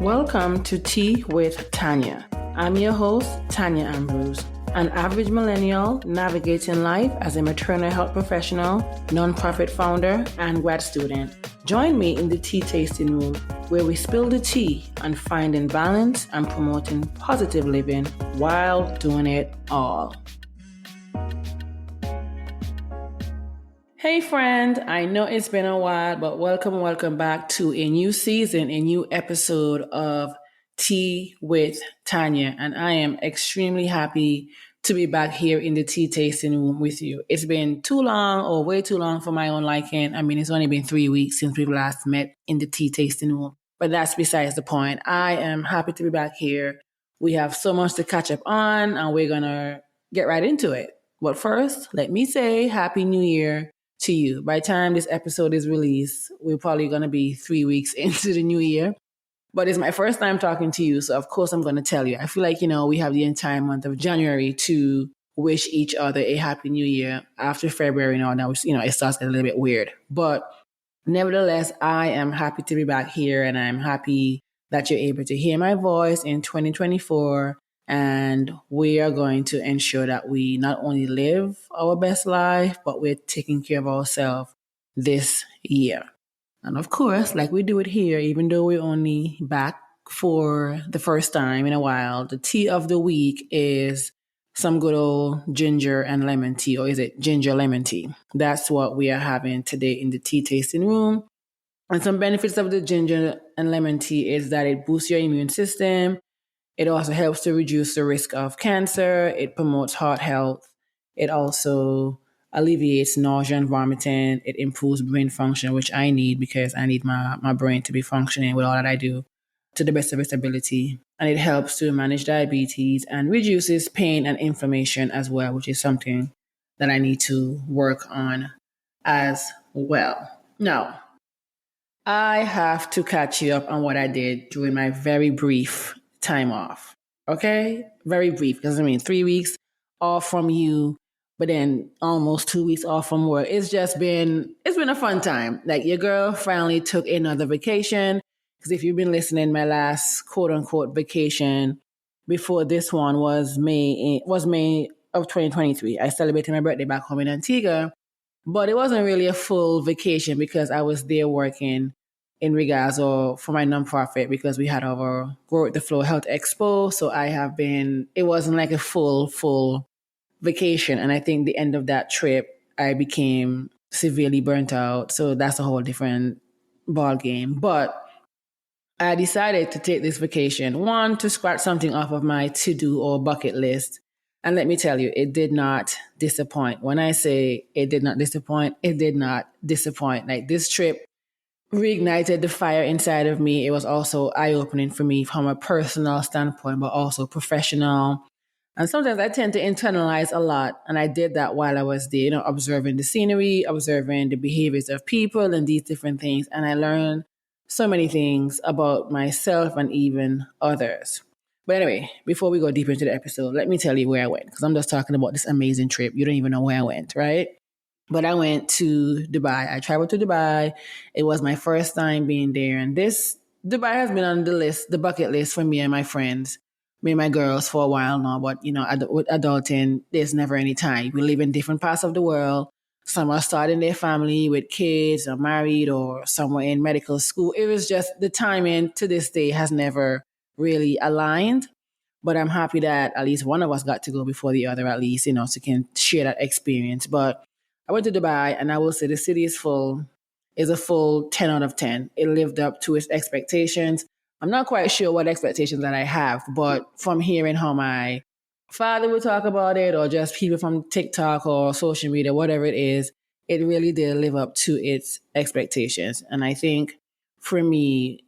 Welcome to Tea with Tanya. I'm your host, Tanya Ambrose, an average millennial navigating life as a maternal health professional, nonprofit founder, and grad student. Join me in the tea tasting room where we spill the tea on finding balance and promoting positive living while doing it all. Hey friend, I know it's been a while, but welcome back to a new season, a new episode of Tea with Tanya. And I am extremely happy to be back here in the tea tasting room with you. It's been too long or way too long for my own liking. I mean, it's only been 3 weeks since we've last met in the tea tasting room, but that's besides the point. I am happy to be back here. We have so much to catch up on and we're going to get right into it. But first, let me say Happy New Year to you. By the time this episode is released, we're probably going to be 3 weeks into the new year. But it's my first time talking to you, so of course I'm going to tell you. I feel like, we have the entire month of January to wish each other a happy new year. After February now, it starts getting a little bit weird. But nevertheless, I am happy to be back here and I'm happy that you're able to hear my voice in 2024. And we are going to ensure that we not only live our best life, but we're taking care of ourselves this year. And of course, like we do it here, even though we're only back for the first time in a while, the tea of the week is some good old ginger and lemon tea, or is it ginger lemon tea? That's what we are having today in the tea tasting room. And some benefits of the ginger and lemon tea is that it boosts your immune system. It also helps to reduce the risk of cancer. It promotes heart health. It also alleviates nausea and vomiting. It improves brain function, which I need because I need my brain to be functioning with all that I do to the best of its ability. And it helps to manage diabetes and reduces pain and inflammation as well, which is something that I need to work on as well. Now, I have to catch you up on what I did during my very brief time off. Okay? Very brief, because 3 weeks off from you, but then almost 2 weeks off from work. It's been a fun time. Like your girl finally took another vacation. Because if you've been listening, my last quote unquote vacation before this one was May of 2023. I celebrated my birthday back home in Antigua, but it wasn't really a full vacation because I was there working in regards or for my nonprofit because we had our Grow with the Flow Health Expo. So it wasn't like a full vacation. And I think the end of that trip, I became severely burnt out. So that's a whole different ball game. But I decided to take this vacation, one, to scratch something off of my to-do or bucket list. And let me tell you, it did not disappoint. When I say it did not disappoint, it did not disappoint. Like this trip reignited the fire inside of me. It was also eye-opening for me from a personal standpoint, but also professional. And sometimes I tend to internalize a lot. And I did that while I was there, observing the scenery, observing the behaviors of people and these different things. And I learned so many things about myself and even others. But anyway, before we go deeper into the episode, let me tell you where I went, because I'm just talking about this amazing trip. You don't even know where I went, right? But I went to Dubai. I traveled to Dubai. It was my first time being there. And Dubai has been on the bucket list for me and my friends, me and my girls for a while now. But, with adulting, there's never any time. We live in different parts of the world. Some are starting their family with kids or married or somewhere in medical school. It was just the timing to this day has never really aligned. But I'm happy that at least one of us got to go before the other, at least, so can share that experience. But I went to Dubai and I will say the city is a full 10 out of 10. It lived up to its expectations. I'm not quite sure what expectations that I have, but from hearing how my father would talk about it or just people from TikTok or social media, whatever it is, it really did live up to its expectations. And I think for me,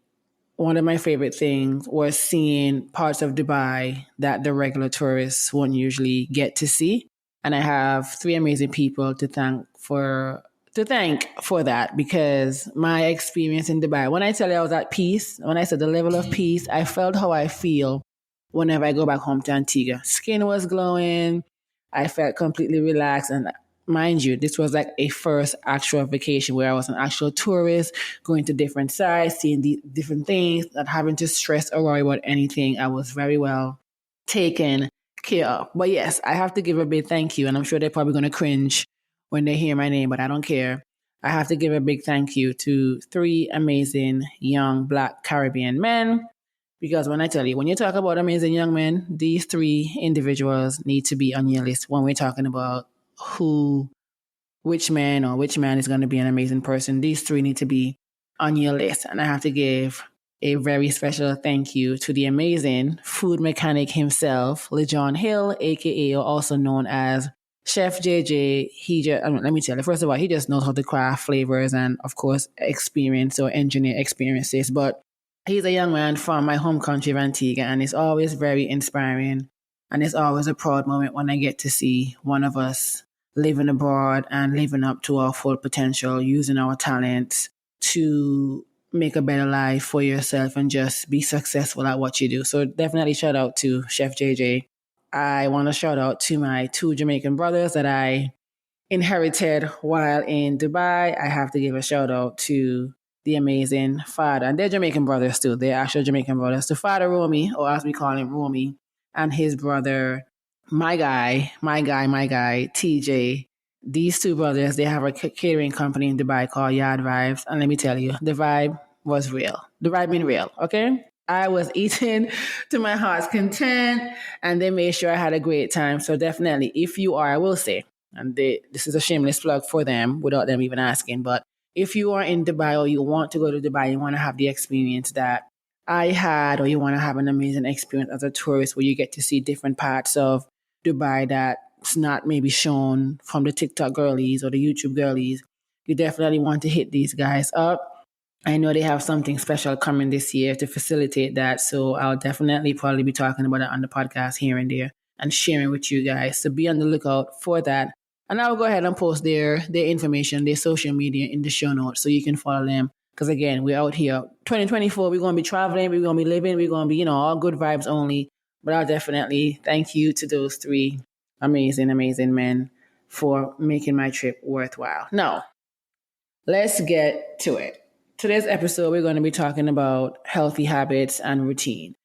one of my favorite things was seeing parts of Dubai that the regular tourists won't usually get to see. And I have 3 amazing people to thank for that, because my experience in Dubai, when I tell you I was at peace, when I said the level of peace, I felt how I feel whenever I go back home to Antigua. Skin was glowing. I felt completely relaxed. And mind you, this was like a first actual vacation where I was an actual tourist, going to different sites, seeing the different things, not having to stress or worry about anything. I was very well taken care of. But yes, I have to give a big thank you, and I'm sure they're probably going to cringe when they hear my name, but I don't care. I have to give a big thank you to three amazing young Black Caribbean men. Because when I tell you, when you talk about amazing young men, these three individuals need to be on your list when we're talking about who, which man or which man is going to be an amazing person. These three need to be on your list. And I have to give a very special thank you to the amazing food mechanic himself, LeJohn Hill, aka also known as Chef JJ. Let me tell you, first of all, he just knows how to craft flavors and, of course, experience or engineer experiences. But he's a young man from my home country of Antigua, and it's always very inspiring. And it's always a proud moment when I get to see one of us living abroad and living up to our full potential, using our talents to make a better life for yourself and just be successful at what you do. So definitely shout out to Chef JJ. I want to shout out to my two Jamaican brothers that I inherited while in Dubai. I have to give a shout out to the amazing father, and they're Jamaican brothers too. They're actual Jamaican brothers. To Father Romy, or as we call him, Romy, and his brother, my guy, TJ. These two brothers, they have a catering company in Dubai called Yard Vibes. And let me tell you, the vibe was real. The vibe been real, okay? I was eating to my heart's content, and they made sure I had a great time. So definitely, if you are, I will say, and this is a shameless plug for them without them even asking, but if you are in Dubai or you want to go to Dubai, you want to have the experience that I had, or you want to have an amazing experience as a tourist where you get to see different parts of Dubai that's not maybe shown from the TikTok girlies or the YouTube girlies, you definitely want to hit these guys up. I know they have something special coming this year to facilitate that. So I'll definitely probably be talking about it on the podcast here and there and sharing with you guys. So be on the lookout for that. And I'll go ahead and post their information, their social media in the show notes so you can follow them. Because again, we're out here. 2024, we're going to be traveling, we're going to be living, we're going to be, all good vibes only. But I'll definitely thank you to those three amazing, amazing men for making my trip worthwhile. Now, let's get to it. Today's episode, we're going to be talking about healthy habits and routine.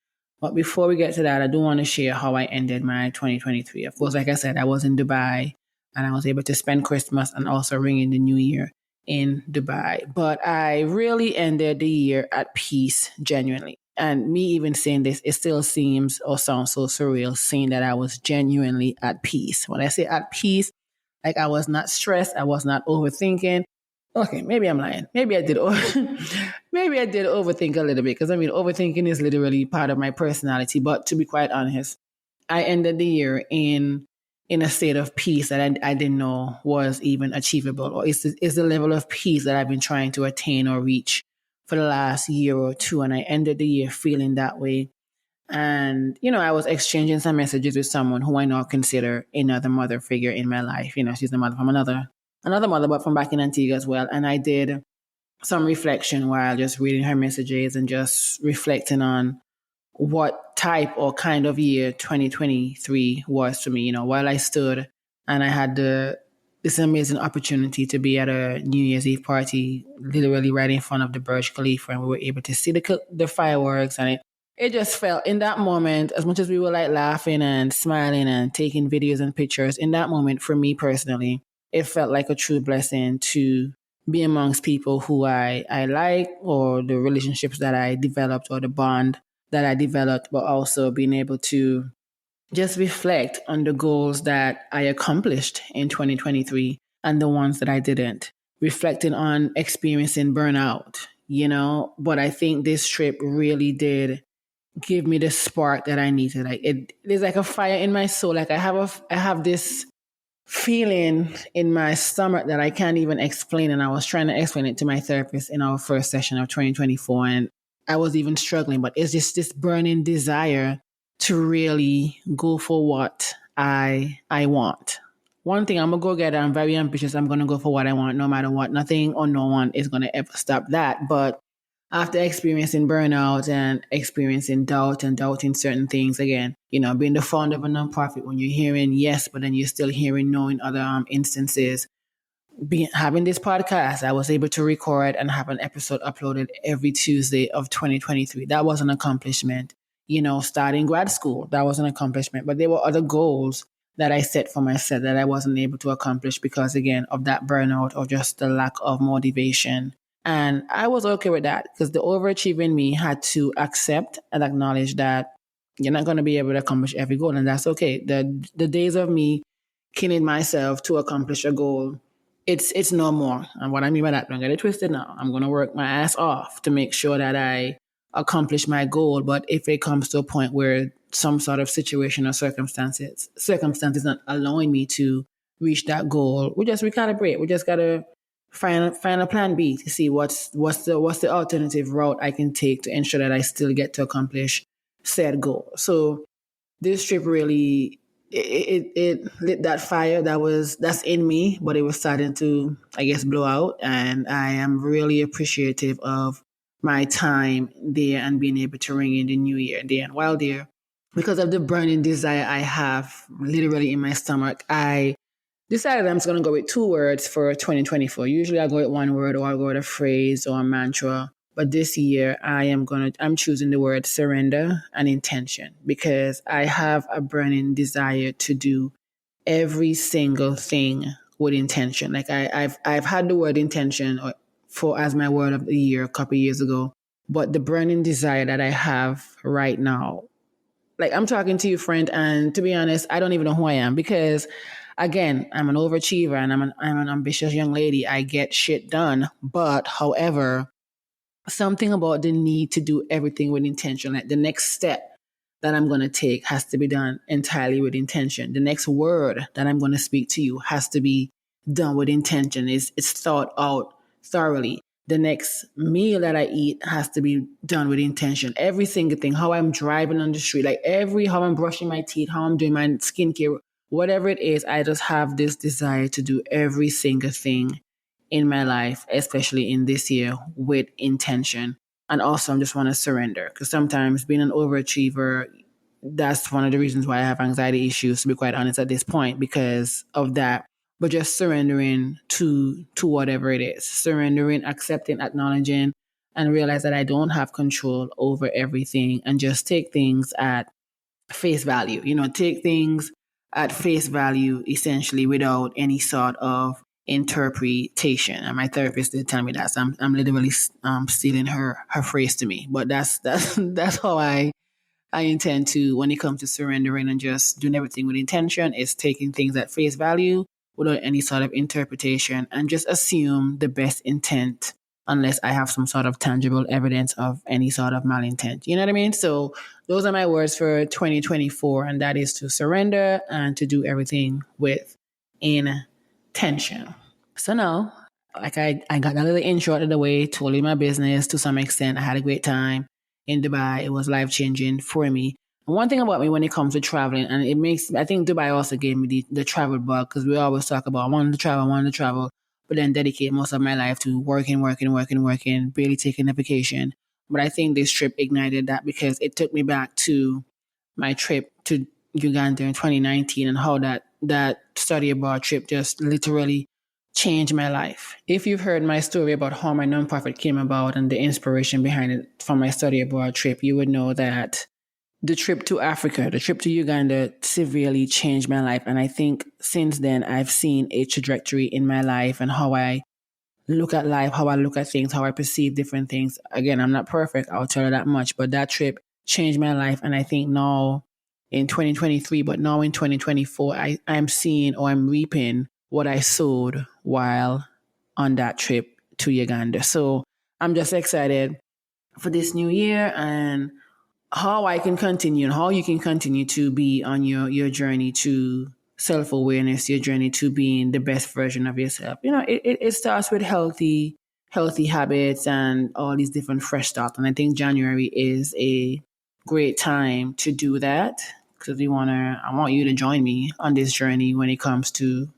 But before we get to that, I do want to share how I ended my 2023. Of course, like I said, I was in Dubai and I was able to spend Christmas and also ring in the new year in Dubai. But I really ended the year at peace, genuinely. And me even saying this, it still seems or sounds so surreal saying that I was genuinely at peace. When I say at peace, like I was not stressed, I was not overthinking. Okay, maybe I'm lying. Maybe I did. Maybe I did overthink a little bit because overthinking is literally part of my personality. But to be quite honest, I ended the year in a state of peace that I didn't know was even achievable, or is the level of peace that I've been trying to attain or reach for the last year or two. And I ended the year feeling that way. And, I was exchanging some messages with someone who I now consider another mother figure in my life. She's the mother from another mother, but from back in Antigua as well. And I did some reflection while just reading her messages and just reflecting on what type or kind of year 2023 was for me. While I stood and I had this amazing opportunity to be at a New Year's Eve party, literally right in front of the Burj Khalifa, and we were able to see the fireworks, and it just felt in that moment, as much as we were like laughing and smiling and taking videos and pictures, in that moment, for me personally, it felt like a true blessing to be amongst people who I like, or the relationships that I developed, or the bond that I developed, but also being able to just reflect on the goals that I accomplished in 2023 and the ones that I didn't. Reflecting on experiencing burnout, but I think this trip really did give me the spark that I needed. Like there's like a fire in my soul. Like I have this feeling in my stomach that I can't even explain. And I was trying to explain it to my therapist in our first session of 2024. And I was even struggling, but it's just this burning desire to really go for what I want. One thing, I'm a go-getter. I'm very ambitious. I'm going to go for what I want no matter what. Nothing or no one is going to ever stop that. But after experiencing burnout and experiencing doubt and doubting certain things again, being the founder of a nonprofit, when you're hearing yes, but then you're still hearing no in other instances, having this podcast, I was able to record and have an episode uploaded every Tuesday of 2023. That was an accomplishment. Starting grad school, that was an accomplishment. But there were other goals that I set for myself that I wasn't able to accomplish because, again, of that burnout or just the lack of motivation. And I was okay with that because the overachieving me had to accept and acknowledge that you're not going to be able to accomplish every goal. And that's okay. The days of me killing myself to accomplish a goal, it's no more. And what I mean by that, don't get it twisted now. I'm going to work my ass off to make sure that I accomplish my goal. But if it comes to a point where some sort of situation or circumstances not allowing me to reach that goal, we just recalibrate. We just got to find a plan B to see what's the alternative route I can take to ensure that I still get to accomplish said goal. So this trip really it lit that fire that's in me, but it was starting to, I guess, blow out. And I am really appreciative of my time there and being able to ring in the new year there. And while there, because of the burning desire I have literally in my stomach, I decided I'm just going to go with 2 words for 2024. Usually I go with 1 word or I go with a phrase or a mantra. But this year I'm choosing the word surrender and intention because I have a burning desire to do every single thing with intention. Like I've had the word intention for as my word of the year a couple of years ago, but the burning desire that I have right now, like I'm talking to you, friend, and to be honest, I don't even know who I am because again, I'm an overachiever and I'm an ambitious young lady. I get shit done, but however, something about the need to do everything with intention. Like the next step that I'm going to take has to be done entirely with intention. The next word that I'm going to speak to you has to be done with intention. It's thought out thoroughly. The next meal that I eat has to be done with intention. Every single thing, how I'm driving on the street, like how I'm brushing my teeth, how I'm doing my skincare, whatever it is, I just have this desire to do every single thing in my life, especially in this year, with intention. And also, I just want to surrender because sometimes being an overachiever, that's one of the reasons why I have anxiety issues, to be quite honest, at this point, because of that. But just surrendering to whatever it is, surrendering, accepting, acknowledging, and realize that I don't have control over everything and just take things at face value, take things at face value, essentially, without any sort of interpretation. And my therapist did tell me that. So I'm literally stealing her phrase to me. But that's how I intend to, when it comes to surrendering and just doing everything with intention, is taking things at face value without any sort of interpretation and just assume the best intent unless I have some sort of tangible evidence of any sort of malintent. You know what I mean? So those are my words for 2024, and that is to surrender and to do everything with intention. So now, like I got a little intro out of the way, told you my business to some extent. I had a great time in Dubai. It was life-changing for me. And one thing about me when it comes to traveling, and I think Dubai also gave me the travel bug because we always talk about I wanted to travel, but then dedicate most of my life to working, barely taking a vacation. But I think this trip ignited that because it took me back to my trip to Uganda in 2019 and how that study abroad trip just literally changed my life. If you've heard my story about how my nonprofit came about and the inspiration behind it from my study abroad trip, you would know that the trip to Africa, the trip to Uganda severely changed my life. And I think since then, I've seen a trajectory in my life and how I look at life, how I look at things, how I perceive different things. Again, I'm not perfect, I'll tell you that much, but that trip changed my life. And I think now in 2023, but now in 2024, I'm seeing or I'm reaping what I sowed while on that trip to Uganda. So I'm just excited for this new year and how I can continue and how you can continue to be on your journey to self-awareness, your journey to being the best version of yourself. It starts with healthy habits and all these different fresh starts. And I think January is a great time to do that because I want you to join me on this journey when it comes to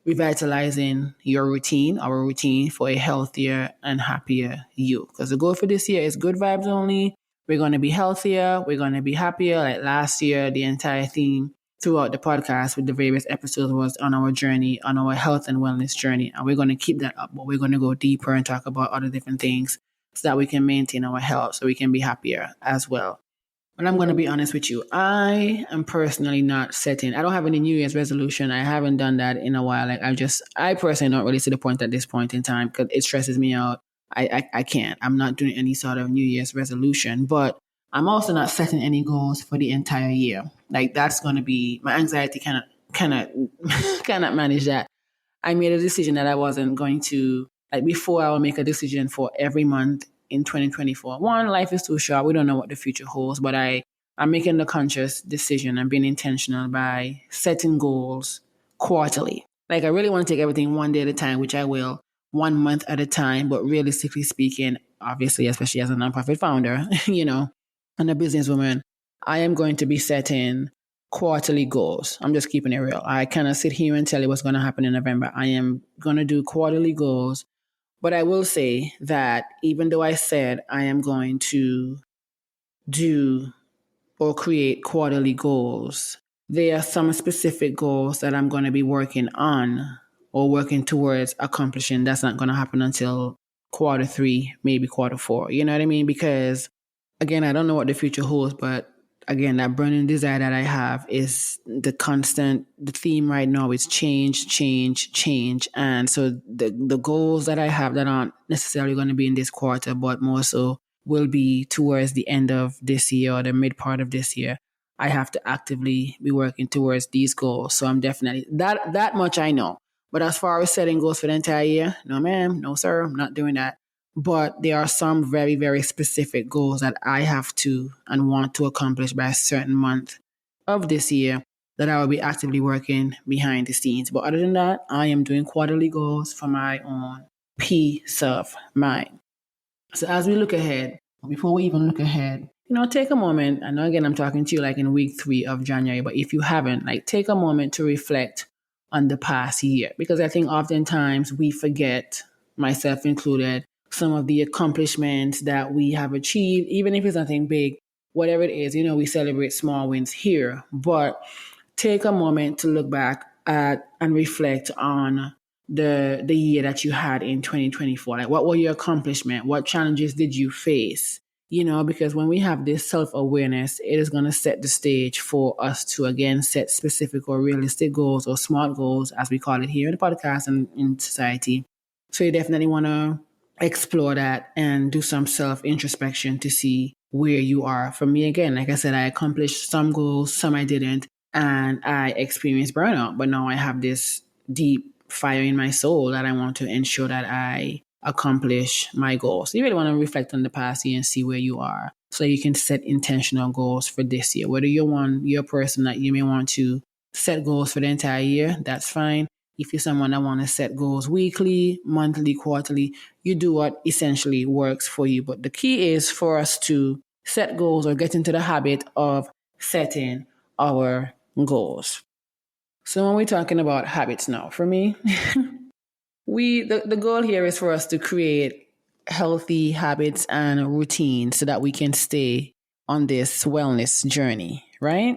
revitalizing your routine, our routine, for a healthier and happier you. Because the goal for this year is good vibes only. We're going to be healthier. We're going to be happier. Like last year, the entire theme throughout the podcast with the various episodes was on our journey, on our health and wellness journey. And we're going to keep that up, but we're going to go deeper and talk about other different things so that we can maintain our health, so we can be happier as well. But I'm going to be honest with you. I am personally not setting. I don't have any New Year's resolution. I haven't done that in a while. Like I personally don't really see the point at this point in time because it stresses me out. I can't. I'm not doing any sort of New Year's resolution, but I'm also not setting any goals for the entire year. Like that's going to be my anxiety cannot cannot manage that. I made a decision that I wasn't going to, like before I will make a decision for every month in 2024. One, life is too short. We don't know what the future holds, but I'm making the conscious decision and being intentional by setting goals quarterly. Like I really want to take everything one day at a time, which I will, 1 month at a time. But realistically speaking, obviously, especially as a nonprofit founder, and a businesswoman, I am going to be setting quarterly goals. I'm just keeping it real. I cannot sit here and tell you what's going to happen in November. I am going to do quarterly goals. But I will say that even though I said I am going to do or create quarterly goals, there are some specific goals that I'm going to be working on or working towards accomplishing. That's not going to happen until quarter 3, maybe quarter 4. You know what I mean? Because again, I don't know what the future holds, but again, that burning desire that I have is the theme right now is change, change, change. And so the goals that I have that aren't necessarily going to be in this quarter, but more so will be towards the end of this year or the mid part of this year. I have to actively be working towards these goals. So I'm definitely that much I know. But as far as setting goals for the entire year, no ma'am, no sir, I'm not doing that. But there are some very, very specific goals that I have to and want to accomplish by a certain month of this year that I will be actively working behind the scenes. But other than that, I am doing quarterly goals for my own peace of mind. So as we look ahead, before we even look ahead, take a moment. I know again I'm talking to you like in week 3 of January, but if you haven't, like take a moment to reflect on the past year. Because I think oftentimes we forget, myself included, some of the accomplishments that we have achieved, even if it's nothing big, whatever it is, we celebrate small wins here. But take a moment to look back at and reflect on the year that you had in 2024. Like what were your accomplishments? What challenges did you face? Because when we have this self-awareness, it is going to set the stage for us to again set specific or realistic goals or SMART goals, as we call it here in the podcast and in society. So you definitely want to explore that and do some self-introspection to see where you are. For me, again, like I said, I accomplished some goals, some I didn't, and I experienced burnout. But now I have this deep fire in my soul that I want to ensure that I accomplish my goals. So you really want to reflect on the past year and see where you are so you can set intentional goals for this year. Whether you're a person that you may want to set goals for the entire year, that's fine. If you're someone that want to set goals weekly, monthly, quarterly, you do what essentially works for you. But the key is for us to set goals or get into the habit of setting our goals. So when we're talking about habits now, for me, the goal here is for us to create healthy habits and routines so that we can stay on this wellness journey, right?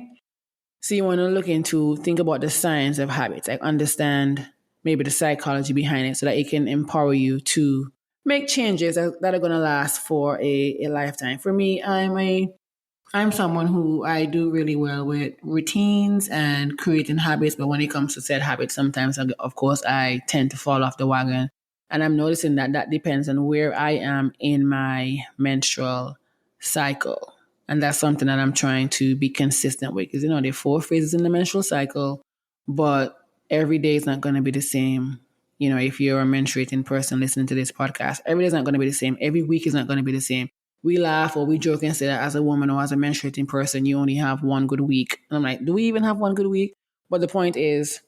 So you want to think about the science of habits, like understand maybe the psychology behind it so that it can empower you to make changes that are going to last for a lifetime. For me, I'm someone who I do really well with routines and creating habits, but when it comes to set habits, sometimes, of course, I tend to fall off the wagon. And I'm noticing that depends on where I am in my menstrual cycle. And that's something that I'm trying to be consistent with because, there are 4 phases in the menstrual cycle, but every day is not going to be the same. If you're a menstruating person listening to this podcast, every day is not going to be the same. Every week is not going to be the same. We laugh or we joke and say that as a woman or as a menstruating person, you only have one good week. And I'm like, do we even have one good week? But the point is,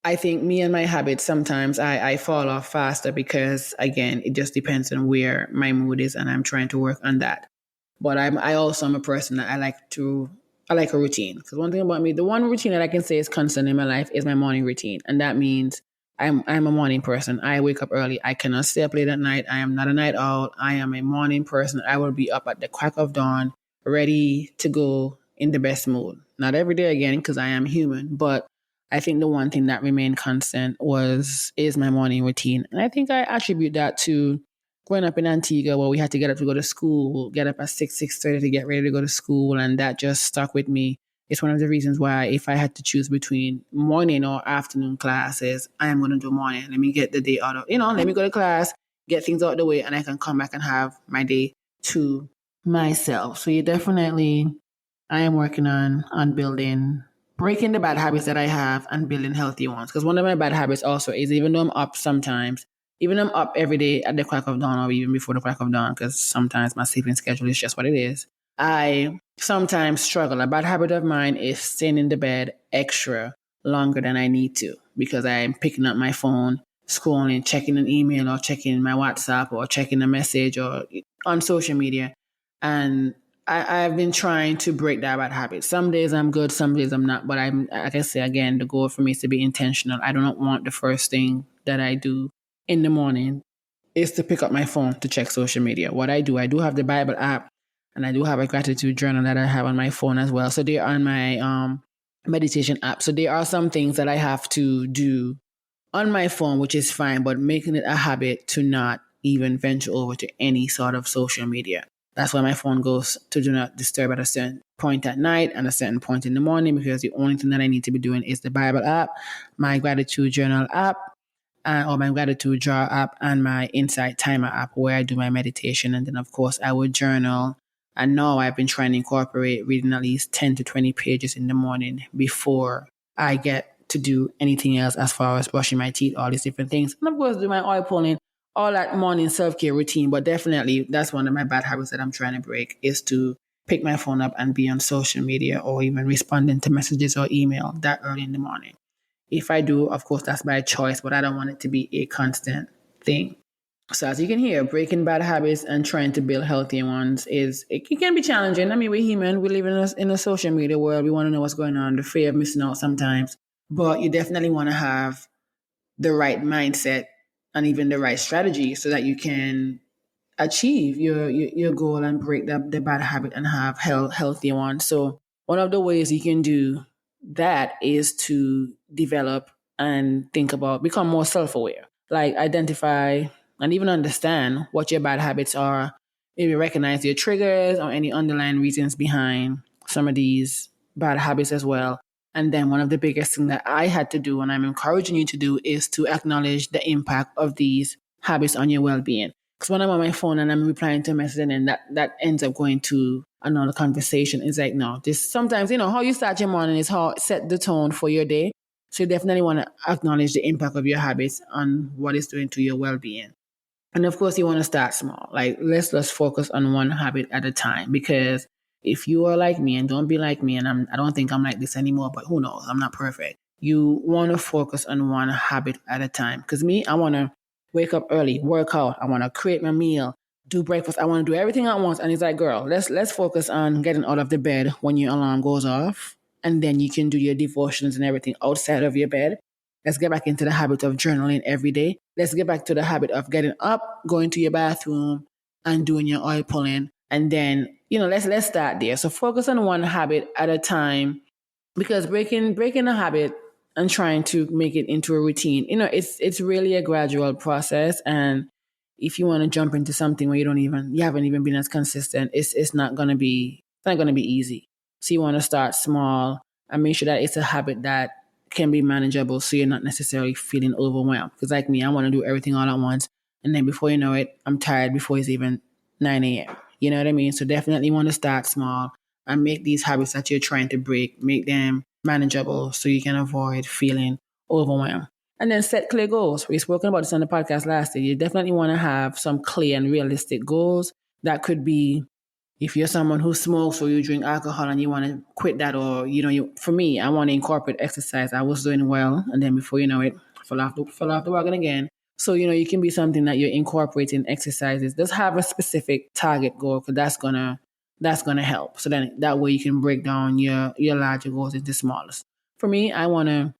I think me and my habits, sometimes I fall off faster because, again, it just depends on where my mood is and I'm trying to work on that. But I also am a person that I like a routine. Because one thing about me, the one routine that I can say is constant in my life is my morning routine. And that means I'm a morning person. I wake up early. I cannot stay up late at night. I am not a night owl. I am a morning person. I will be up at the crack of dawn, ready to go in the best mood. Not every day again, because I am human, but I think the one thing that remained constant is my morning routine. And I think I attribute that to growing up in Antigua where we had to get up to go to school, get up at 6:30 to get ready to go to school. And that just stuck with me. It's one of the reasons why if I had to choose between morning or afternoon classes, I am going to do morning. Let me get the day out of, let me go to class, get things out of the way, and I can come back and have my day to myself. So I am working on breaking the bad habits that I have and building healthy ones. Because one of my bad habits also is even though I'm up sometimes, even though I'm up every day at the crack of dawn or even before the crack of dawn, because sometimes my sleeping schedule is just what it is, I sometimes struggle. A bad habit of mine is staying in the bed extra longer than I need to because I'm picking up my phone, scrolling, checking an email or checking my WhatsApp or checking a message or on social media. And I've been trying to break that bad habit. Some days I'm good, some days I'm not. But like I say again, the goal for me is to be intentional. I do not want the first thing that I do in the morning is to pick up my phone to check social media. What I do have the Bible app and I do have a gratitude journal that I have on my phone as well. So they're on my meditation app. So there are some things that I have to do on my phone, which is fine, but making it a habit to not even venture over to any sort of social media. That's why my phone goes to do not disturb at a certain point at night and a certain point in the morning because the only thing that I need to be doing is the Bible app, my gratitude journal app, or my gratitude jar app, and my insight timer app where I do my meditation. And then, of course, I would journal. And now I've been trying to incorporate reading at least 10 to 20 pages in the morning before I get to do anything else as far as brushing my teeth, all these different things. And of course, do my oil pulling, all that morning self-care routine. But definitely, that's one of my bad habits that I'm trying to break is to pick my phone up and be on social media or even responding to messages or email that early in the morning. If I do, of course, that's by choice, but I don't want it to be a constant thing. So as you can hear, breaking bad habits and trying to build healthy ones it can be challenging. I mean, we're human. We live in a social media world. We want to know what's going on, the fear of missing out sometimes. But you definitely want to have the right mindset and even the right strategy so that you can achieve your goal and break the bad habit and have healthy ones. So one of the ways you can do that is to develop and think about, become more self-aware, like identify and even understand what your bad habits are, maybe recognize your triggers or any underlying reasons behind some of these bad habits as well. And then one of the biggest things that I had to do and I'm encouraging you to do is to acknowledge the impact of these habits on your well-being. Because when I'm on my phone and I'm replying to a message and then that ends up going to another conversation, it's like, no, this sometimes, how you start your morning is how it set the tone for your day. So you definitely want to acknowledge the impact of your habits on what it's doing to your well-being. And of course, you want to start small. Like, let's just focus on one habit at a time. Because if you are like me, and don't be like me, and I don't think I'm like this anymore, but who knows? I'm not perfect. You want to focus on one habit at a time. Because me, I want to wake up early, work out. I want to create my meal, do breakfast. I want to do everything at once. And it's like, girl, let's focus on getting out of the bed when your alarm goes off. And then you can do your devotions and everything outside of your bed. Let's get back into the habit of journaling every day. Let's get back to the habit of getting up, going to your bathroom, and doing your oil pulling. And then, let's start there. So focus on one habit at a time, because breaking a habit and trying to make it into a routine, it's really a gradual process. And if you want to jump into something where you haven't even been as consistent, it's not gonna be easy. So you want to start small and make sure that it's a habit that can be manageable so you're not necessarily feeling overwhelmed. Because like me, I want to do everything all at once. And then before you know it, I'm tired before it's even 9 a.m. You know what I mean? So definitely want to start small and make these habits that you're trying to break, make them manageable so you can avoid feeling overwhelmed. And then set clear goals. We've spoken about this on the podcast last year. You definitely want to have some clear and realistic goals. That could be if you're someone who smokes or you drink alcohol and you want to quit that, or, for me, I want to incorporate exercise. I was doing well. And then before you know it, fell off the wagon again. So, you can be something that you're incorporating exercises. Just have a specific target goal, because that's gonna help. So then that way you can break down your larger goals into smallest. For me, I want to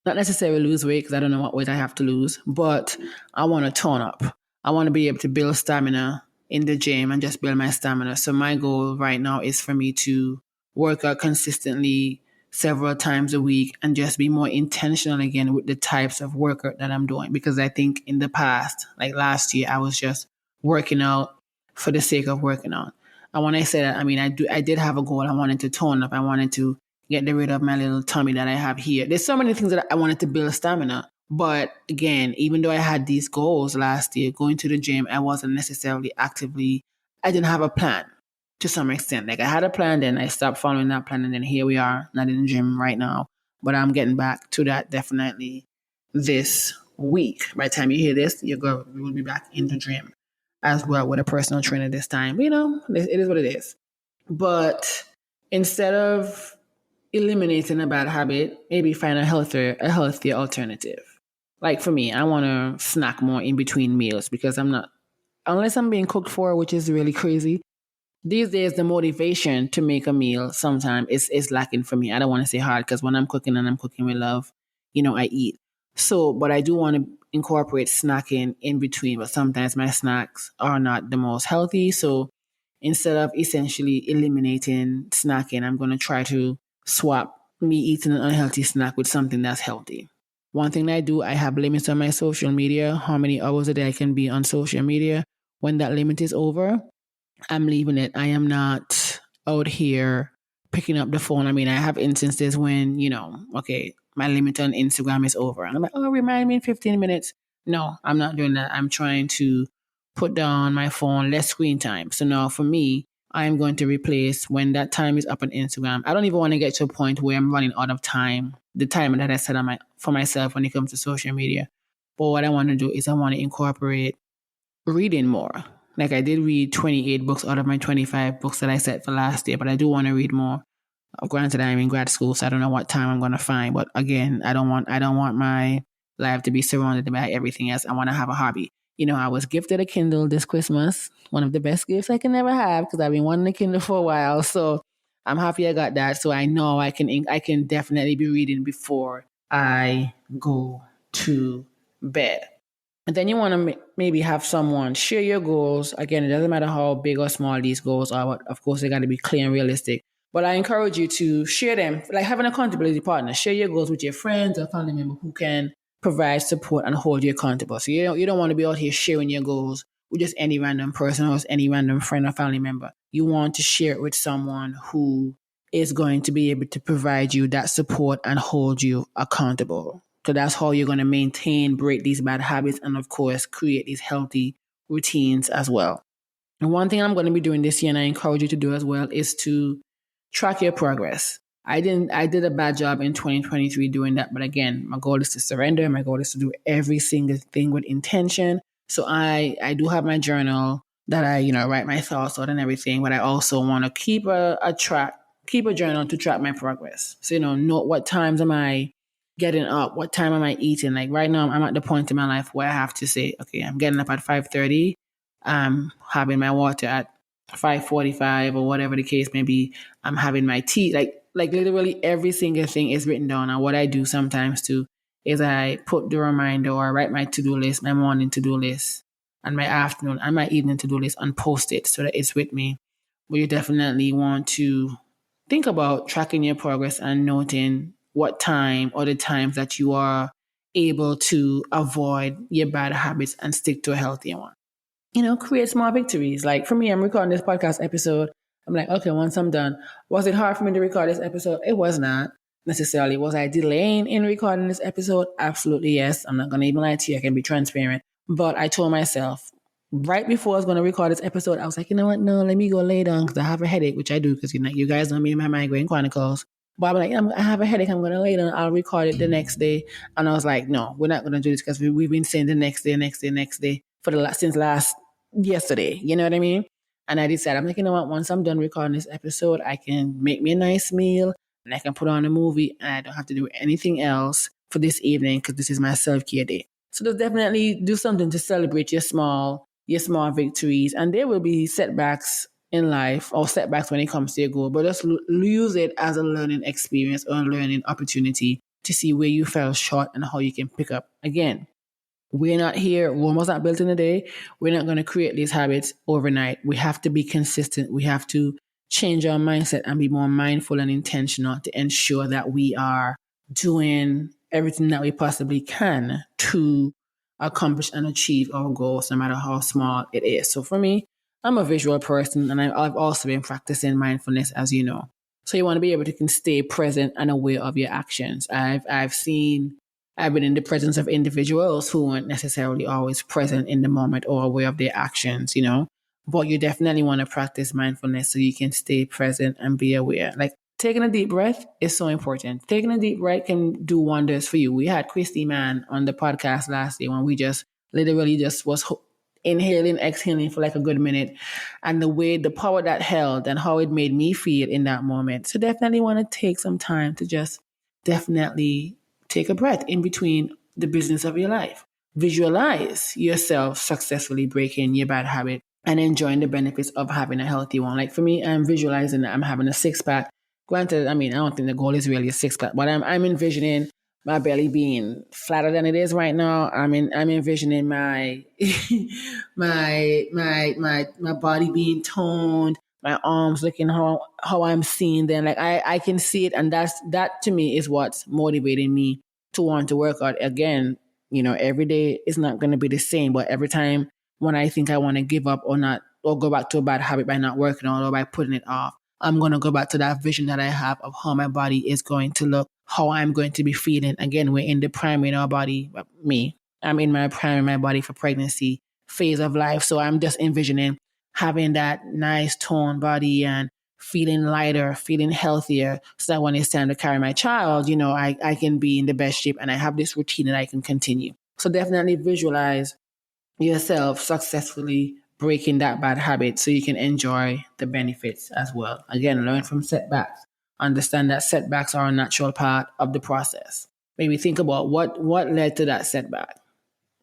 not necessarily lose weight because I don't know what weight I have to lose, but I want to tone up. I want to be able to build stamina in the gym and just build my stamina. So my goal right now is for me to work out consistently several times a week and just be more intentional again with the types of workout that I'm doing. Because I think in the past, like last year, I was just working out for the sake of working out. And when I say that, I mean, I did have a goal. I wanted to tone up. I wanted to get rid of my little tummy that I have here. There's so many things that I wanted to build stamina. But again, even though I had these goals last year, going to the gym, I wasn't necessarily actively, I didn't have a plan to some extent. Like I had a plan, then I stopped following that plan, and then here we are, not in the gym right now. But I'm getting back to that definitely this week. By the time you hear this, we will be back in the gym as well with a personal trainer this time. You know, it is what it is. But instead of eliminating a bad habit, maybe find a healthier alternative. Like for me, I want to snack more in between meals because I'm not, unless I'm being cooked for, which is really crazy. These days, the motivation to make a meal sometimes is lacking for me. I don't want to say hard because when I'm cooking and I'm cooking with love, I eat. So, but I do want to incorporate snacking in between, but sometimes my snacks are not the most healthy. So instead of essentially eliminating snacking, I'm going to try to swap me eating an unhealthy snack with something that's healthy. One thing I do, I have limits on my social media, how many hours a day I can be on social media. When that limit is over, I'm leaving it. I am not out here picking up the phone. I mean, I have instances when, okay, my limit on Instagram is over. And I'm like, oh, remind me in 15 minutes. No, I'm not doing that. I'm trying to put down my phone, less screen time. So now for me, I'm going to replace when that time is up on Instagram. I don't even want to get to a point where I'm running out of time, the time that I set for myself when it comes to social media. But what I want to do is I want to incorporate reading more. Like I did read 28 books out of my 25 books that I set for last year, but I do want to read more. Granted, I'm in grad school, so I don't know what time I'm going to find. But again, I don't want my life to be surrounded by everything else. I want to have a hobby. I was gifted a Kindle this Christmas, one of the best gifts I can ever have because I've been wanting a Kindle for a while. So I'm happy I got that. So I know I can definitely be reading before I go to bed. And then you want to maybe have someone share your goals. Again, it doesn't matter how big or small these goals are, but of course, they got to be clear and realistic. But I encourage you to share them, like have an accountability partner. Share your goals with your friends or family member who can provide support and hold you accountable. So you don't want to be out here sharing your goals with just any random person or any random friend or family member. You want to share it with someone who is going to be able to provide you that support and hold you accountable. So that's how you're going to break these bad habits, and of course, create these healthy routines as well. And one thing I'm going to be doing this year, and I encourage you to do as well, is to track your progress. I did a bad job in 2023 doing that. But again, my goal is to surrender. My goal is to do every single thing with intention. So I do have my journal that I, write my thoughts out and everything, but I also want to keep a journal to track my progress. So, note what times am I getting up? What time am I eating? Like right now, I'm at the point in my life where I have to say, okay, I'm getting up at 5:30. I'm having my water at 5:45 or whatever the case may be. I'm having my tea. Like literally every single thing is written down. And what I do sometimes too is I put the reminder or write my to-do list, my morning to-do list, and my afternoon and my evening to-do list and post it so that it's with me. But you definitely want to think about tracking your progress and noting what time or the times that you are able to avoid your bad habits and stick to a healthier one. Create small victories. Like for me, I'm recording this podcast episode. I'm like, okay, once I'm done, was it hard for me to record this episode? It was not necessarily. Was I delaying in recording this episode? Absolutely, yes. I'm not going to even lie to you. I can be transparent. But I told myself right before I was going to record this episode, I was like, you know what? No, let me go lay down because I have a headache, which I do because you guys know me and my migraine chronicles. But I'm like, I have a headache. I'm going to lay down. I'll record it the next day. And I was like, no, we're not going to do this because we've been saying the next day since last yesterday. You know what I mean? And I decided, I'm like, you know what? Once I'm done recording this episode, I can make me a nice meal and I can put on a movie and I don't have to do anything else for this evening because this is my self-care day. So just definitely do something to celebrate your small victories. And there will be setbacks in life or setbacks when it comes to your goal, but just use it as a learning experience or a learning opportunity to see where you fell short and how you can pick up again. We're not here, Rome was not built in a day. We're not going to create these habits overnight. We have to be consistent. We have to change our mindset and be more mindful and intentional to ensure that we are doing everything that we possibly can to accomplish and achieve our goals, no matter how small it is. So for me, I'm a visual person, and I've also been practicing mindfulness, as you know. So you want to be able to stay present and aware of your actions. I've been in the presence of individuals who weren't necessarily always present in the moment or aware of their actions, But you definitely want to practice mindfulness so you can stay present and be aware. Like taking a deep breath is so important. Taking a deep breath can do wonders for you. We had Christy Mann on the podcast last year when we just literally just was inhaling, exhaling for like a good minute, and the power that held and how it made me feel in that moment. So definitely want to take some time to just definitely take a breath in between the business of your life. Visualize yourself successfully breaking your bad habit and enjoying the benefits of having a healthy one. Like for me, I'm visualizing that I'm having a six pack. Granted, I don't think the goal is really a six pack, but I'm envisioning my belly being flatter than it is right now. I'm envisioning my my body being toned, my arms looking how I'm seeing them. Like I can see it, and that to me is what's motivating me to want to work out again. Every day is not going to be the same, but every time when I think I want to give up or not, or go back to a bad habit by not working out or by putting it off, I'm going to go back to that vision that I have of how my body is going to look, how I'm going to be feeling. Again, we're in the prime in our body. Me, I'm in my prime in my body for pregnancy phase of life. So I'm just envisioning having that nice toned body and feeling lighter, feeling healthier, so that when it's time to carry my child, I can be in the best shape and I have this routine that I can continue. So definitely visualize yourself successfully breaking that bad habit so you can enjoy the benefits as well. Again, learn from setbacks. Understand that setbacks are a natural part of the process. Maybe think about what led to that setback,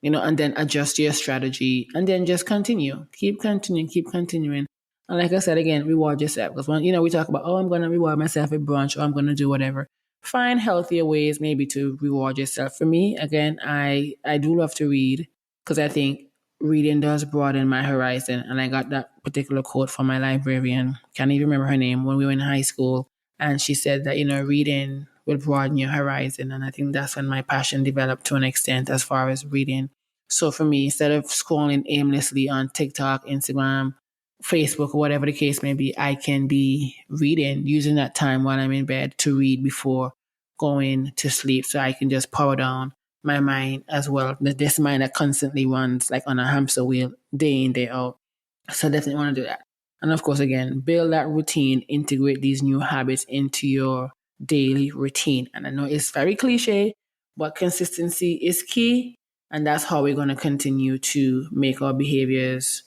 and then adjust your strategy and then just continue. Keep continuing. And like I said, again, reward yourself. Because when, we talk about, I'm going to reward myself at brunch or I'm going to do whatever. Find healthier ways maybe to reward yourself. For me, again, I do love to read because I think reading does broaden my horizon. And I got that particular quote from my librarian. Can't even remember her name, when we were in high school. And she said that, reading will broaden your horizon. And I think that's when my passion developed to an extent as far as reading. So for me, instead of scrolling aimlessly on TikTok, Instagram, Facebook, or whatever the case may be, I can be reading, using that time while I'm in bed to read before going to sleep, so I can just power down my mind as well. This mind that constantly runs like on a hamster wheel day in, day out. So definitely want to do that. And of course, again, build that routine, integrate these new habits into your daily routine. And I know it's very cliche, but consistency is key. And that's how we're going to continue to make our behaviors,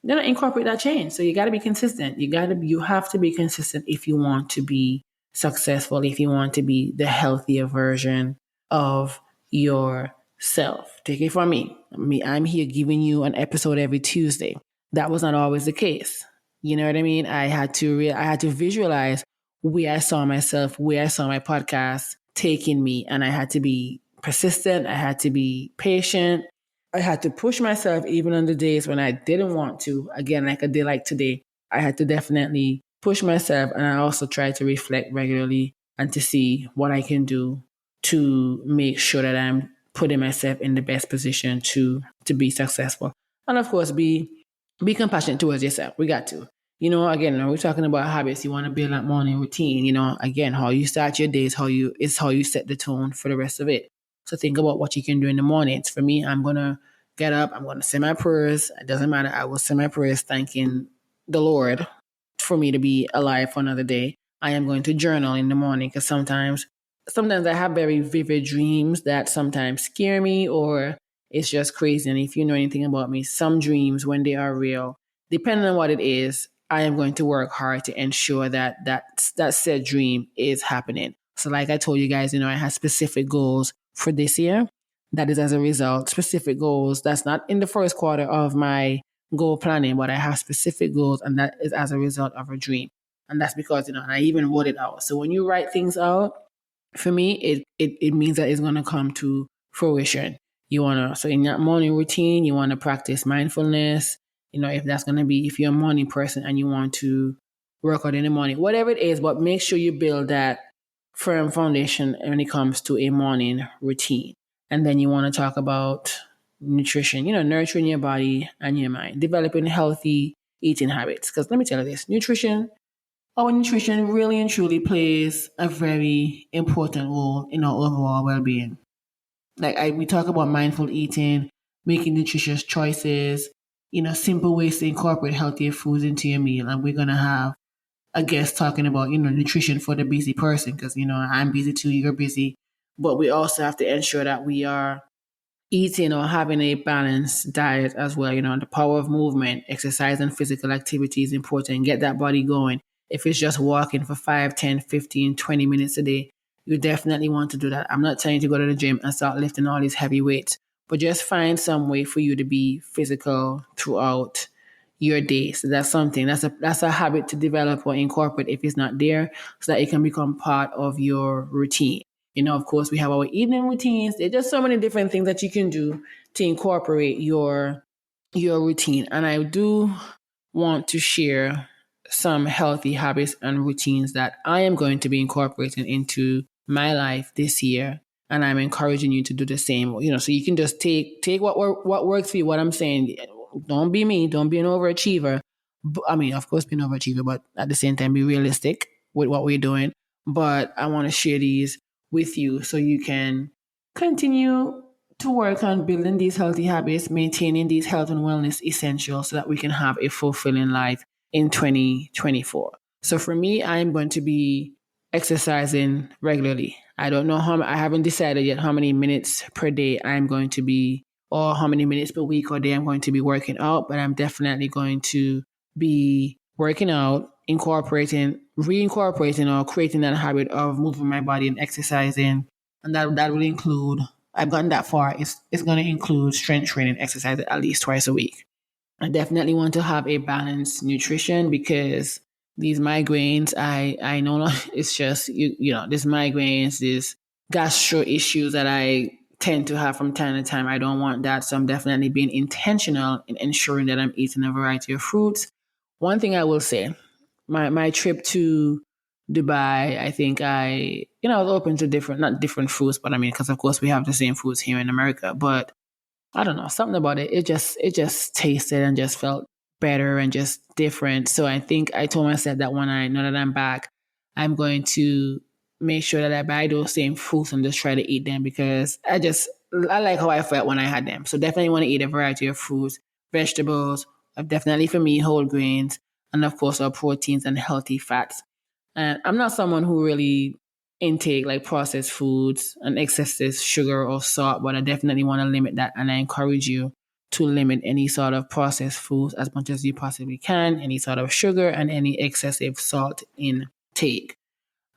incorporate that change. So you got to be consistent. You have to be consistent if you want to be successful, if you want to be the healthier version of yourself. Take it from me. I'm here giving you an episode every Tuesday. That was not always the case. You know what I mean? I had to visualize where I saw myself, where I saw my podcast taking me, and I had to be persistent. I had to be patient. I had to push myself even on the days when I didn't want to. Again, like a day like today, I had to definitely push myself, and I also try to reflect regularly and to see what I can do to make sure that I'm putting myself in the best position to be successful. And of course, be compassionate towards yourself. We got to. Again, we're talking about habits. You want to build that morning routine. Again, how you start your day is how you set the tone for the rest of it. So think about what you can do in the mornings. For me, I'm going to get up. I'm going to say my prayers. It doesn't matter. I will say my prayers thanking the Lord for me to be alive for another day. I am going to journal in the morning because sometimes I have very vivid dreams that sometimes scare me, or it's just crazy. And if you know anything about me, some dreams, when they are real, depending on what it is, I am going to work hard to ensure that said dream is happening. So like I told you guys, I have specific goals for this year. That is as a result, specific goals. That's not in the first quarter of my goal planning, but I have specific goals, and that is as a result of a dream. And that's because, and I even wrote it out. So when you write things out, For me, it means that it's going to come to fruition. You want to, so in that morning routine, you want to practice mindfulness. If that's going to be, if you're a morning person and you want to work out in the morning, whatever it is, but make sure you build that firm foundation when it comes to a morning routine. And then you want to talk about nutrition, nurturing your body and your mind, developing healthy eating habits. Because let me tell you this, our nutrition really and truly plays a very important role in our overall well-being. We talk about mindful eating, making nutritious choices, simple ways to incorporate healthier foods into your meal. And we're gonna have a guest talking about, nutrition for the busy person, because I'm busy too, you're busy. But we also have to ensure that we are eating or having a balanced diet as well. The power of movement, exercise, and physical activity is important. Get that body going. If it's just walking for 5, 10, 15, 20 minutes a day, you definitely want to do that. I'm not telling you to go to the gym and start lifting all these heavy weights, but just find some way for you to be physical throughout your day. So that's something, that's a habit to develop or incorporate if it's not there, so that it can become part of your routine. Of course, we have our evening routines. There's just so many different things that you can do to incorporate your routine. And I do want to share some healthy habits and routines that I am going to be incorporating into my life this year. And I'm encouraging you to do the same. So you can just take what works for you. What I'm saying, don't be me. Don't be an overachiever. I mean, of course, be an overachiever, but at the same time, be realistic with what we're doing. But I want to share these with you so you can continue to work on building these healthy habits, maintaining these health and wellness essentials so that we can have a fulfilling life in 2024. So for me, I'm going to be exercising regularly. I don't know I haven't decided yet how many minutes per day I'm going to be, or how many minutes per week or day I'm going to be working out, but I'm definitely going to be working out, reincorporating or creating that habit of moving my body and exercising. And that will include, I've gotten that far, it's going to include strength training exercise at least twice a week. I definitely want to have a balanced nutrition, because these migraines, I know it's just, this migraines, these gastro issues that I tend to have from time to time. I don't want that. So I'm definitely being intentional in ensuring that I'm eating a variety of fruits. One thing I will say, my trip to Dubai, I think I was open to not different foods, but I mean, because of course we have the same foods here in America, but I don't know, something about it. It just tasted and just felt better and just different. So I think I told myself that when I know that I'm back, I'm going to make sure that I buy those same fruits and just try to eat them, because I like how I felt when I had them. So definitely want to eat a variety of fruits, vegetables, definitely for me, whole grains, and of course our proteins and healthy fats. And I'm not someone who really intake like processed foods and excessive sugar or salt, but I definitely want to limit that. And I encourage you to limit any sort of processed foods as much as you possibly can, any sort of sugar and any excessive salt intake.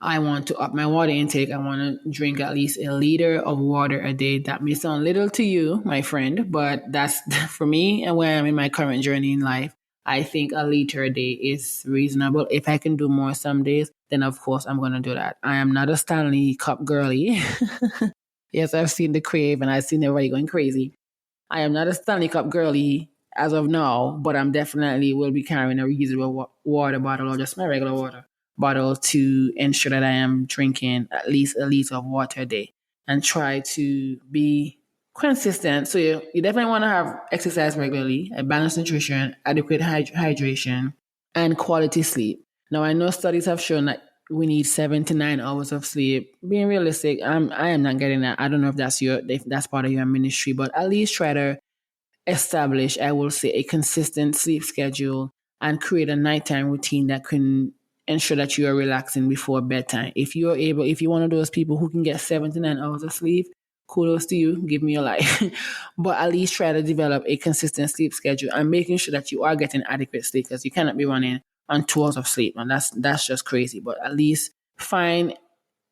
I want to up my water intake. I want to drink at least a liter of water a day. That may sound little to you, my friend, but that's for me and where I'm in my current journey in life. I think a liter a day is reasonable. If I can do more some days, then of course I'm going to do that. I am not a Stanley Cup girly. Yes, I've seen the crave and I've seen everybody going crazy. I am not a Stanley Cup girly as of now, but I'm definitely will be carrying a reusable water bottle or just my regular water bottle to ensure that I am drinking at least a liter of water a day and try to be consistent. So you definitely want to have exercise regularly, a balanced nutrition, adequate hydration, and quality sleep. Now, I know studies have shown that we need 7 to 9 hours of sleep. Being realistic, I am not getting that. I don't know if that's part of your ministry, but at least try to establish, I will say, a consistent sleep schedule and create a nighttime routine that can ensure that you are relaxing before bedtime. If you're one of those people who can get 7 to 9 hours of sleep, kudos to you, give me your life. But at least try to develop a consistent sleep schedule and making sure that you are getting adequate sleep, because you cannot be running on 2 hours of sleep. And that's just crazy. But at least find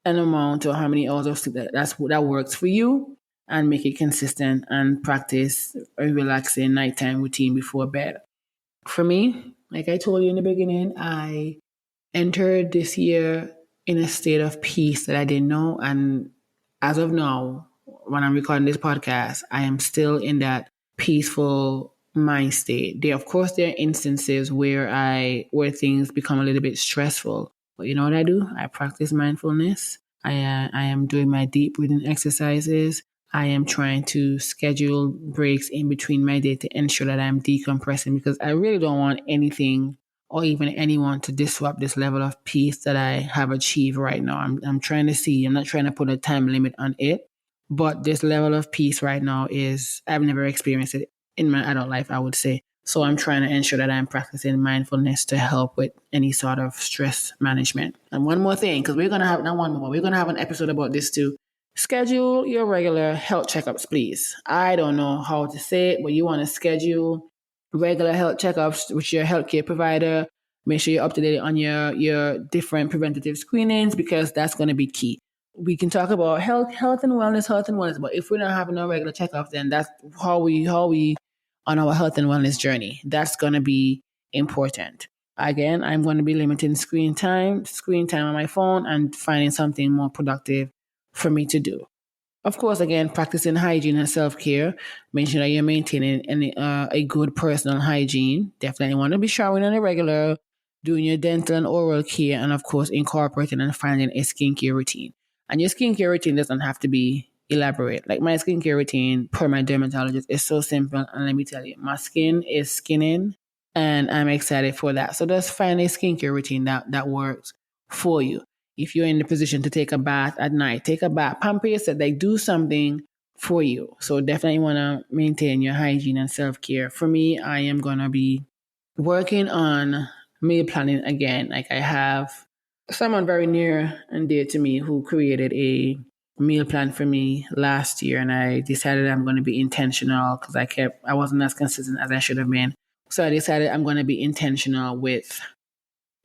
an amount or how many hours of sleep that works for you, and make it consistent and practice a relaxing nighttime routine before bed. For me, like I told you in the beginning, I entered this year in a state of peace that I didn't know. And as of now, when I'm recording this podcast, I am still in that peaceful mind state. There are instances where things become a little bit stressful. But you know what I do? I practice mindfulness. I am doing my deep breathing exercises. I am trying to schedule breaks in between my day to ensure that I'm decompressing, because I really don't want anything or even anyone to disrupt this level of peace that I have achieved right now. I'm trying to see, I'm not trying to put a time limit on it, but this level of peace right now I've never experienced it in my adult life, I would say. So I'm trying to ensure that I'm practicing mindfulness to help with any sort of stress management. And one more thing, because we're going to have, not one more, we're going to have an episode about this too. Schedule your regular health checkups, please. I don't know how to say it, but you want to schedule regular health checkups with your healthcare provider. Make sure you're up to date on your different preventative screenings, because that's going to be key. We can talk about health and wellness, but if we're not having no regular checkups, then that's how we on our health and wellness journey. That's going to be important. Again, I'm going to be limiting screen time on my phone, and finding something more productive for me to do. Of course, again, practicing hygiene and self-care. Make sure that you're maintaining a good personal hygiene. Definitely want to be showering on a regular, doing your dental and oral care, and of course, incorporating and finding a skincare routine. And your skincare routine doesn't have to be elaborate. Like my skincare routine per my dermatologist is so simple. And let me tell you, my skin is skinning, and I'm excited for that. So just find a skincare routine that works for you. If you're in the position to take a bath at night, take a bath. Pamper yourself, like do something for you. So definitely want to maintain your hygiene and self-care. For me, I am going to be working on meal planning again. Like I have someone very near and dear to me who created a meal plan for me last year, and I decided I'm going to be intentional because I wasn't as consistent as I should have been. So I decided I'm going to be intentional with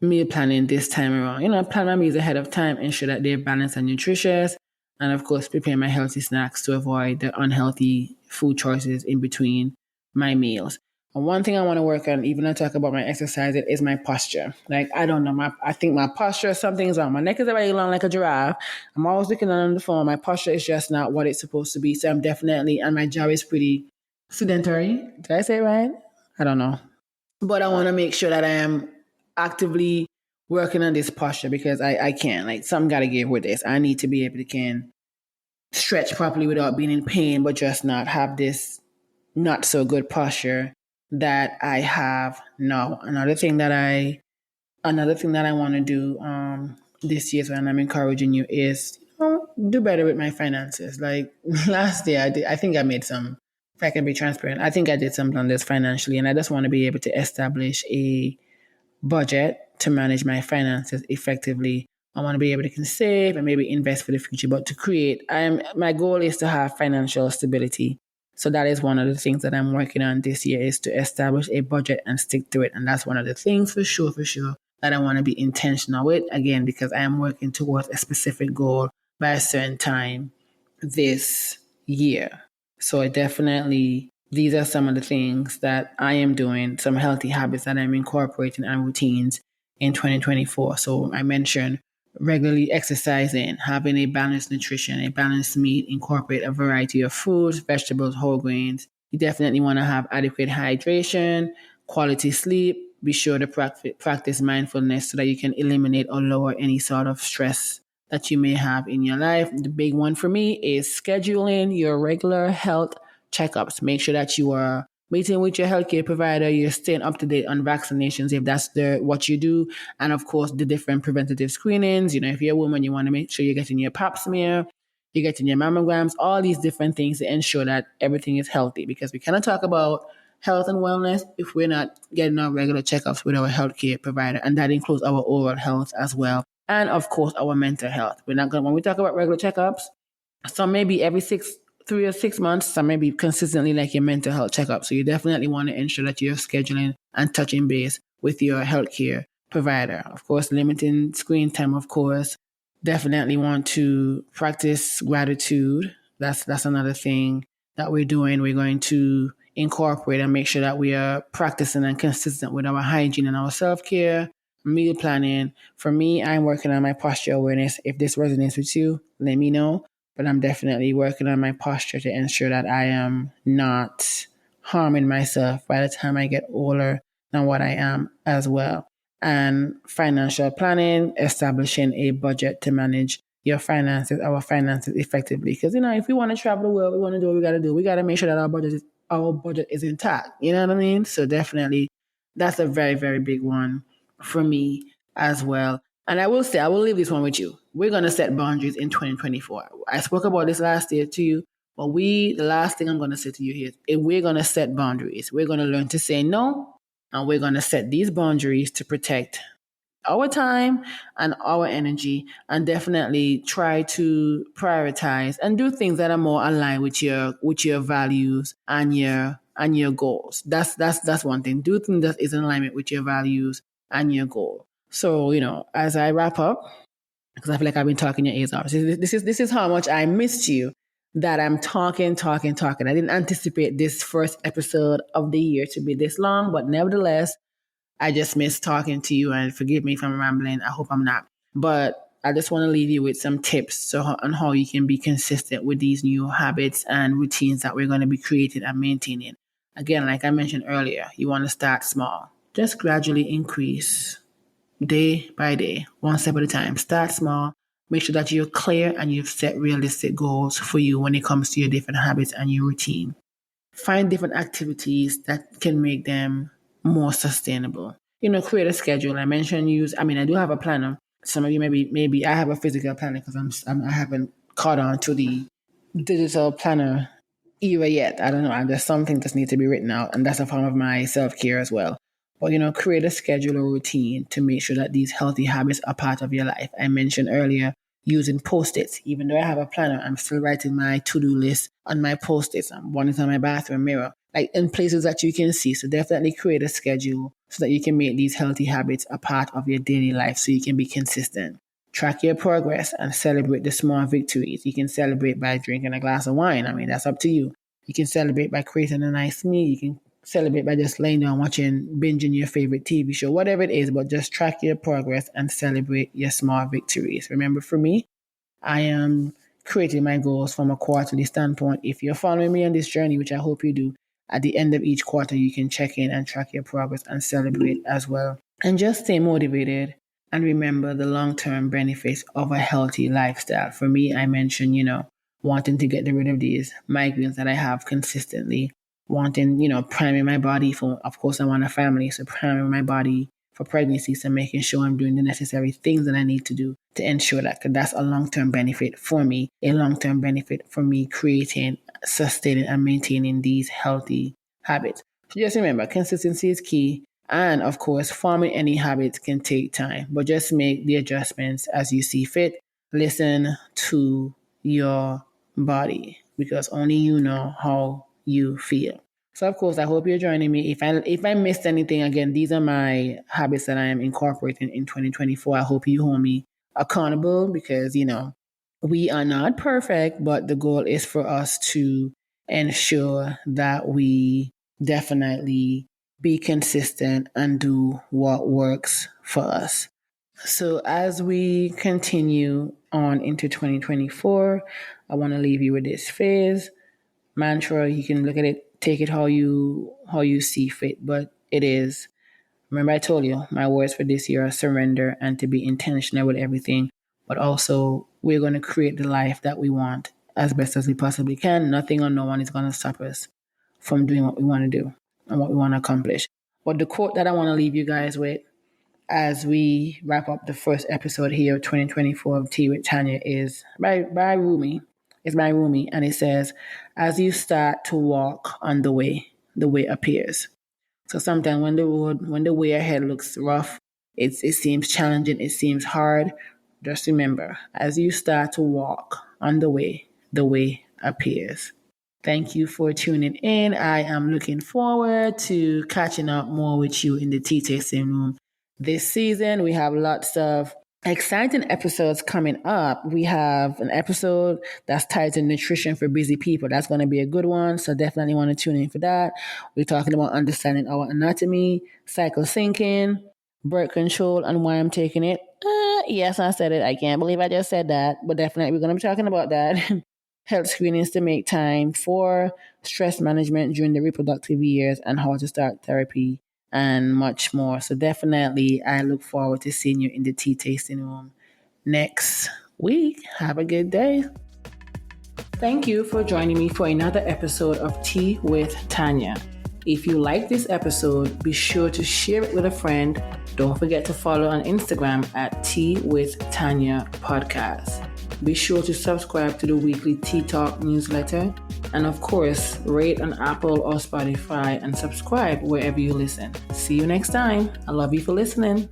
meal planning this time around. Plan my meals ahead of time, ensure that they're balanced and nutritious, and of course, prepare my healthy snacks to avoid the unhealthy food choices in between my meals. And one thing I want to work on, even though I talk about my exercise, it is my posture. Like, I don't know, I think my posture, something's wrong. My neck is very long like a giraffe. I'm always looking on the phone. My posture is just not what it's supposed to be. So I'm definitely, and my job is pretty sedentary. Did I say it right? I don't know. But I want to make sure that I am actively working on this posture, because I can't. Like, something got to give with this. I need to be able to can stretch properly without being in pain, but just not have this not so good posture that I have now. Another thing that I want to do this year, and I'm encouraging you, is do better with my finances. Like last year, I think I made some. If I can be transparent, I think I did some blunders financially, and I just want to be able to establish a budget to manage my finances effectively. I want to be able to save and maybe invest for the future, but to create, my goal is to have financial stability. So that is one of the things that I'm working on this year, is to establish a budget and stick to it. And that's one of the things for sure, that I want to be intentional with, again, because I am working towards a specific goal by a certain time this year. So these are some of the things that I am doing, some healthy habits that I'm incorporating and routines in 2024. So I mentioned regularly exercising, having a balanced nutrition, a balanced meal, incorporate a variety of fruits, vegetables, whole grains. You definitely want to have adequate hydration, quality sleep. Be sure to practice mindfulness so that you can eliminate or lower any sort of stress that you may have in your life. The big one for me is scheduling your regular health checkups. Make sure that you are meeting with your healthcare provider, you're staying up to date on vaccinations if that's what you do, and of course the different preventative screenings. If you're a woman, you want to make sure you're getting your pap smear, you're getting your mammograms, all these different things to ensure that everything is healthy, because we cannot talk about health and wellness if we're not getting our regular checkups with our healthcare provider, and that includes our oral health as well, and of course our mental health. When we talk about regular checkups, some maybe every 3 or 6 months, some maybe consistently, like your mental health checkup. So you definitely want to ensure that you're scheduling and touching base with your healthcare provider. Of course, limiting screen time, of course. Definitely want to practice gratitude. That's another thing that we're doing. We're going to incorporate and make sure that we are practicing and consistent with our hygiene and our self-care. meal planning. For me, I'm working on my posture awareness. If this resonates with you, let me know. But I'm definitely working on my posture to ensure that I am not harming myself by the time I get older than what I am as well. And financial planning, establishing a budget to manage your finances, our finances effectively. Because if we want to travel the world, we want to do what we got to do. We got to make sure that our budget is intact. You know what I mean? So definitely, that's a very very big one for me as well. And I will leave this one with you. We're gonna set boundaries in 2024. I spoke about this last year to you, but the last thing I'm gonna say to you here is we're gonna set boundaries. We're gonna learn to say no, and we're gonna set these boundaries to protect our time and our energy, and definitely try to prioritize and do things that are more aligned with your values and your goals. That's one thing. Do things that is in alignment with your values and your goal. So, as I wrap up, because I feel like I've been talking your ears off. This is how much I missed you, that I'm talking. I didn't anticipate this first episode of the year to be this long, but nevertheless, I just miss talking to you, and forgive me if I'm rambling. I hope I'm not. But I just want to leave you with some tips on how you can be consistent with these new habits and routines that we're going to be creating and maintaining. Again, like I mentioned earlier, you want to start small. Just gradually increase day by day, one step at a time. Start small. Make sure that you're clear and you've set realistic goals for you when it comes to your different habits and your routine. Find different activities that can make them more sustainable. Create a schedule. I mentioned I do have a planner. Some of you maybe I have a physical planner because I haven't caught on to the digital planner era yet. I don't know. There's something that needs to be written out, and that's a form of my self-care as well. But create a schedule or routine to make sure that these healthy habits are part of your life. I mentioned earlier using post-its. Even though I have a planner, I'm still writing my to-do list on my post-its. One is on my bathroom mirror, like in places that you can see. So definitely create a schedule so that you can make these healthy habits a part of your daily life so you can be consistent. Track your progress and celebrate the small victories. You can celebrate by drinking a glass of wine. That's up to you. You can celebrate by creating a nice meal. You can celebrate by just laying down binging your favorite TV show, whatever it is, but just track your progress and celebrate your small victories. Remember, for me, I am creating my goals from a quarterly standpoint. If you're following me on this journey, which I hope you do, at the end of each quarter, you can check in and track your progress and celebrate as well. And just stay motivated and remember the long-term benefits of a healthy lifestyle. For me, I mentioned, wanting to get rid of these migraines that I have consistently, wanting, priming my body for, of course, I want a family, so priming my body for pregnancy, so making sure I'm doing the necessary things that I need to do to ensure that, because that's a long-term benefit for me, creating, sustaining, and maintaining these healthy habits. So just remember, consistency is key. And of course, forming any habits can take time, but just make the adjustments as you see fit. Listen to your body, because only you know how you feel. So of course, I hope you're joining me. If I missed anything, again, these are my habits that I am incorporating in 2024. I hope you hold me accountable, because we are not perfect, but the goal is for us to ensure that we definitely be consistent and do what works for us. So as we continue on into 2024, I want to leave you with this phrase, mantra. You can look at it, take it how you see fit, but it is, remember I told you my words for this year are surrender and to be intentional with everything, but also we're going to create the life that we want as best as we possibly can. Nothing or no one is going to stop us from doing what we want to do and what we want to accomplish. But the quote that I want to leave you guys with as we wrap up the first episode here of 2024 of Tea with Tanya is by Rumi. It's by Rumi, and it says, "As you start to walk on the way appears." So sometimes when the way ahead looks rough, it seems challenging, it seems hard. Just remember, as you start to walk on the way appears. Thank you for tuning in. I am looking forward to catching up more with you in the tea tasting room this season. We have lots of exciting episodes coming up. We have an episode that's tied to nutrition for busy people. That's going to be a good one. So definitely want to tune in for that. We're talking about understanding our anatomy, cycle syncing, birth control and why I'm taking it. Yes, I said it. I can't believe I just said that, but definitely we're going to be talking about that. Health screenings to make time for stress management during the reproductive years and how to start therapy and much more. So definitely I look forward to seeing you in the tea tasting room next week. Have a good day. Thank you for joining me for another episode of Tea with Tanya. If you like this episode, be sure to share it with a friend. Don't forget to follow on Instagram at Tea with Tanya Podcast. Be sure to subscribe to the weekly Tea Talk newsletter. And of course, rate on Apple or Spotify and subscribe wherever you listen. See you next time. I love you for listening.